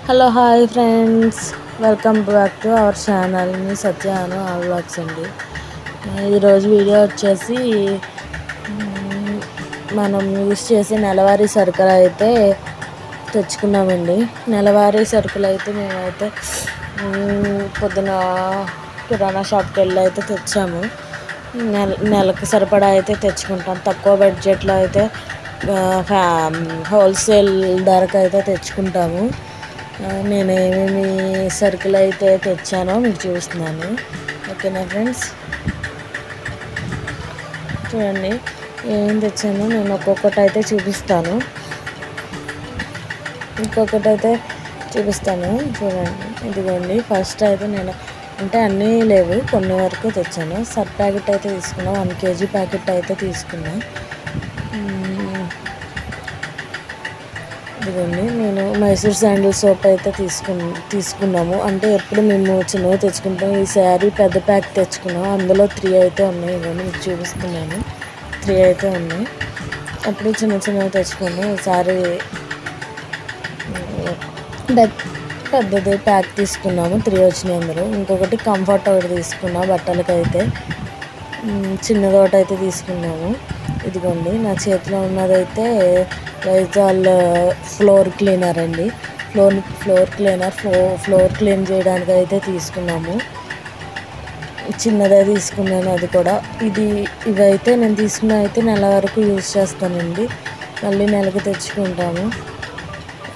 Hello hi friends, welcome back to our channel. మీ సత్యాను vlogs అండి. ఈరోజు వీడియో వచ్చేసి మనం యూస్ చేసే నెలవారీ సరుకులు అయితే తెచ్చుకున్నామండి. నెలవారీ సరుకులు అయితే మేమైతే పొద్దున కిరాణా షాప్కి వెళ్ళి అయితే తెచ్చాము. నెలకు సరిపడా అయితే తెచ్చుకుంటాం. తక్కువ బడ్జెట్లో అయితే హోల్సేల్ ధరకు అయితే తెచ్చుకుంటాము. నేను ఏమేమి సరుకులు అయితే తెచ్చానో మీకు చూస్తున్నాను. ఓకేనా ఫ్రెండ్స్, చూడండి ఏం తెచ్చానో నేను ఒక్కొక్కటి అయితే చూపిస్తాను. చూడండి, ఇదిగోండి. ఫస్ట్ అయితే నేను అన్నీ లేవు, కొన్ని వరకు తెచ్చాను. సర్ఫ్ ప్యాకెట్ అయితే తీసుకున్నా, 1 kg ప్యాకెట్ అయితే తీసుకున్నా. ఇదిగోండి, నేను మైసూర్ శాండిల్ సోప్ అయితే తీసుకున్నాము. అంటే ఎప్పుడు మేము చిన్నవి తెచ్చుకుంటాం. ఈసారి పెద్ద ప్యాక్ తెచ్చుకున్నాం. అందులో 3 అయితే ఉన్నాయి. ఇవన్నీ మీకు చూపిస్తున్నాను. 3 అయితే ఉన్నాయి. అప్పుడు చిన్నవి తెచ్చుకున్నాం. ఈసారి పెద్దది ప్యాక్ తీసుకున్నాము. 3 వచ్చినాయి అందులో. ఇంకొకటి కంఫర్ట్ ఒకటి తీసుకున్నా బట్టలకైతే. చిన్నది ఒకటి అయితే తీసుకున్నాము. ఇదిగోండి, నా చేతిలో ఉన్నదైతే లైజాల్ ఫ్లోర్ క్లీనర్ అండి. ఫ్లోర్ క్లీన్ చేయడానికి అయితే తీసుకున్నాము. చిన్నదే తీసుకున్నాను. అది కూడా ఇవైతే నేను తీసుకున్న అయితే నెల వరకు యూజ్ చేస్తానండి. మళ్ళీ నెలకు తెచ్చుకుంటాము.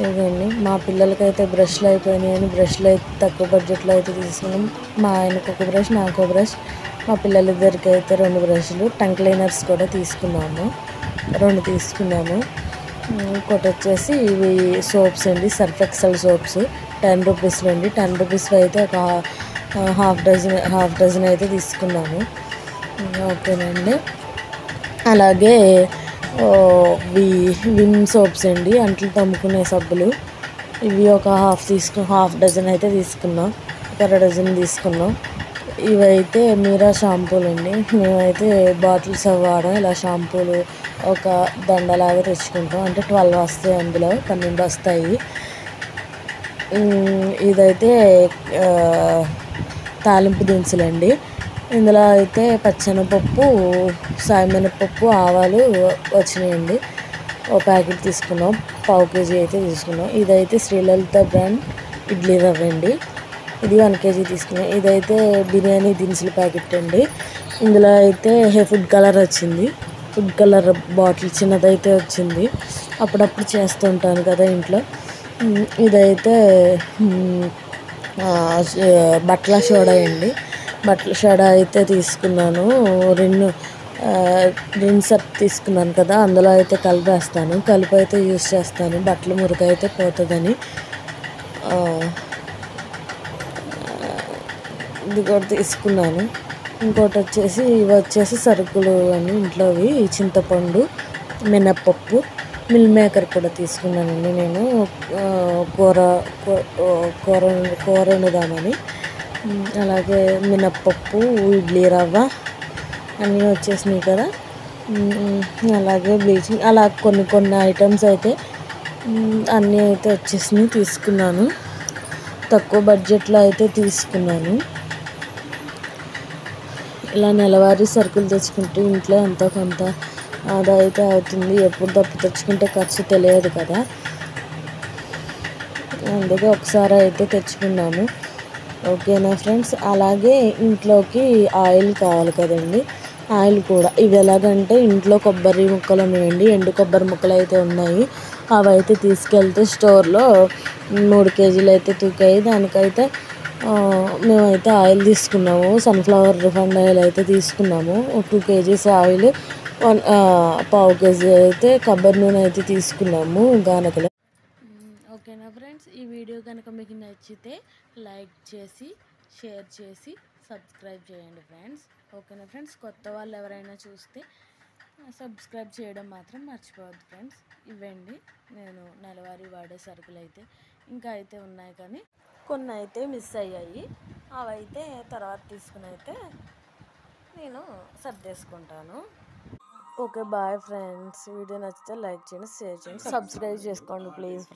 ఇదండి, మా పిల్లలకైతే బ్రష్లు అయిపోయినాయని బ్రష్లు అయితే తక్కువ బడ్జెట్లో అయితే తీసుకున్నాం. మా ఆయనకు ఒక బ్రష్, నాకు ఒక బ్రష్, మా పిల్లలిద్దరికి అయితే 2 బ్రష్లు. టంగ్ క్లీనర్స్ కూడా తీసుకున్నాము, 2 తీసుకున్నాము. ఇంకోటి వచ్చేసి ఇవి సోప్స్ అండి, సర్ఫ్ ఎక్సెల్ సోప్స్. 10 రూపీస్ అండి. 10 రూపీస్ అయితే ఒక హాఫ్ డజన్ అయితే తీసుకున్నాము. ఓకేనండి. అలాగే విమ్ సోప్స్ అండి, అంట్లు తమ్ముకునే సబ్బులు. ఇవి ఒక హాఫ్ డజన్ అయితే తీసుకున్నాం. ఒక 1 డజన్ తీసుకున్నాం. ఇవైతే మీరా షాంపూలు అండి. మేమైతే బాటిల్స్ వాడడం, ఇలా షాంపూలు ఒక దండలాగా తెచ్చుకుంటాం. అంటే 12 వస్తాయి, అందులో 12 వస్తాయి. ఇదైతే తాలింపు దినుసులండి. ఇందులో అయితే పచ్చెనపప్పు, సాయమినపప్పు, ఆవాలు వచ్చినాయండి. ఒక ప్యాకెట్ తీసుకున్నాం. 1/2 kg అయితే తీసుకున్నాం. ఇదైతే శ్రీలలిత బ్రాండ్ ఇడ్లీ రవ్వ అండి. ఇది 1 kg తీసుకున్నాం. ఇదైతే బిర్యానీ దినుసుల ప్యాకెట్ అండి. ఇందులో అయితే ఫుడ్ కలర్ వచ్చింది. ఫుడ్ కలర్ బాటిల్ చిన్నదైతే వచ్చింది. అప్పుడప్పుడు చేస్తుంటాను కదా ఇంట్లో. ఇదైతే బట్టల సోడా అండి. బట్టల సోడా అయితే తీసుకున్నాను. సర్ఫ్ తీసుకున్నాను కదా, అందులో అయితే కలిపి అయితే యూస్ చేస్తాను. బట్టలు మురికి అయితే పోతుందని. ఇది కూడా తీసుకున్నాను. ఇంకోటి వచ్చేసి ఇవి వచ్చేసి సరుకులు అని ఇంట్లోవి. చింతపండు, మినప్పప్పు, మిల్ మేకర్ కూడా తీసుకున్నానండి. నేను కూర వండుదామని. అలాగే మినప్పప్పు, ఇడ్లీ రవ్వ అన్నీ వచ్చేసినాయి కదా. అలాగే బ్లీచింగ్, అలా కొన్ని ఐటమ్స్ అయితే అన్నీ అయితే వచ్చేసినాయి, తీసుకున్నాను. తక్కువ బడ్జెట్లో అయితే తీసుకున్నాను. ఇలా నెలవారీ సరుకులు తెచ్చుకుంటే ఇంట్లో ఎంతో కొంత ఆదా అయితే అవుతుంది. ఎప్పుడు తప్పు తెచ్చుకుంటే ఖర్చు తెలియదు కదా, అందుకే ఒకసారి అయితే తెచ్చుకున్నాము. ఓకేనా ఫ్రెండ్స్. అలాగే ఇంట్లోకి ఆయిల్ కావాలి కదండి, ఆయిల్ కూడా. ఇవి ఎలాగంటే ఇంట్లో కొబ్బరి ముక్కలు ఉన్నాయండి, ఎండు కొబ్బరి ముక్కలు అయితే ఉన్నాయి. అవి అయితే తీసుకెళ్తే స్టోర్లో 3 kgలు అయితే తూకాయి. దానికైతే మేమైతే ఆయిల్ తీసుకున్నాము. సన్ఫ్లవర్ రిఫైండ్ ఆయిల్ అయితే తీసుకున్నాము. 2 kgs ఆయిల్, 1/2 kg అయితే కొబ్బరి నూనె అయితే తీసుకున్నాము గానకలో. ఓకేనా ఫ్రెండ్స్, ఈ వీడియో కనుక మీకు నచ్చితే లైక్ చేసి, షేర్ చేసి, సబ్స్క్రైబ్ చేయండి ఫ్రెండ్స్. ఓకేనా ఫ్రెండ్స్. కొత్త వాళ్ళు ఎవరైనా చూస్తే సబ్స్క్రైబ్ చేయడం మాత్రం మర్చిపోవద్దు ఫ్రెండ్స్. ఇవ్వండి నేను నెలవారీ వాడే సరుకులు అయితే. ఇంకా అయితే ఉన్నాయి, కానీ కొన్ని అయితే మిస్ అయ్యాయి. అవైతే తర్వాత తీసుకుని అయితే నేను సర్దేసుకుంటాను. Okay, bye friends. వీడియో నచ్చితే లైక్ చేయండి, షేర్ చేయండి, సబ్స్క్రైబ్ చేసుకోండి ప్లీజ్.